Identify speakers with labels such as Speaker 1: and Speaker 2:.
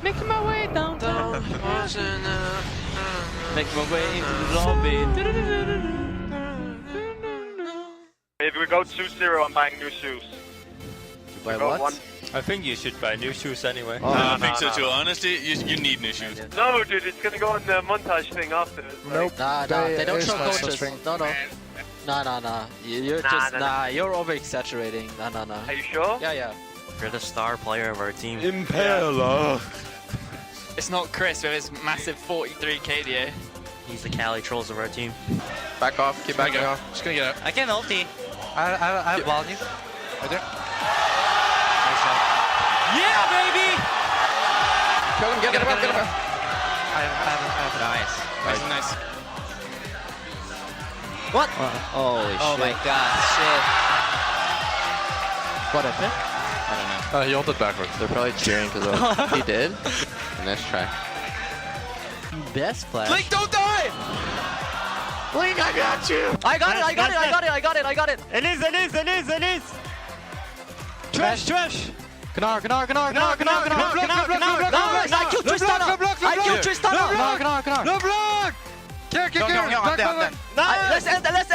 Speaker 1: Making my way downtown. Making my way into the lobby.
Speaker 2: If we go 2-0, I'm buying new shoes.
Speaker 3: You buy what?
Speaker 1: I think you should buy new shoes anyway.
Speaker 4: Oh, I think so too. Honestly, you need new shoes.
Speaker 2: No, dude, it's gonna go on the montage thing after.
Speaker 3: Nope. Nah, they don't show coaches. No. Nah. You're you're over exaggerating. Nah.
Speaker 2: Are you sure?
Speaker 3: Yeah.
Speaker 1: You're the star player of our team.
Speaker 4: Impaler.
Speaker 5: It's not Chris with his massive 43 KDA.
Speaker 1: He's the Cali Trolls of our team.
Speaker 4: Back off. Keep backing off. Just gonna get out.
Speaker 1: I can ulti.
Speaker 3: I have volume.
Speaker 4: Right there.
Speaker 3: Nice shot.
Speaker 1: Yeah, baby!
Speaker 4: Kill him. Get him.
Speaker 3: I have
Speaker 1: Nice.
Speaker 3: What?
Speaker 1: Holy shit.
Speaker 3: Oh my god, shit. What happened?
Speaker 4: I don't know. He ulted backwards.
Speaker 6: They're probably cheering because he did. Nice try.
Speaker 3: Best player.
Speaker 4: Blink, don't die!
Speaker 6: Blink, I got you!
Speaker 3: I got it!
Speaker 1: Elise!
Speaker 3: Trash! Gnar! I killed Tristana!
Speaker 4: No block! Care!
Speaker 3: Let's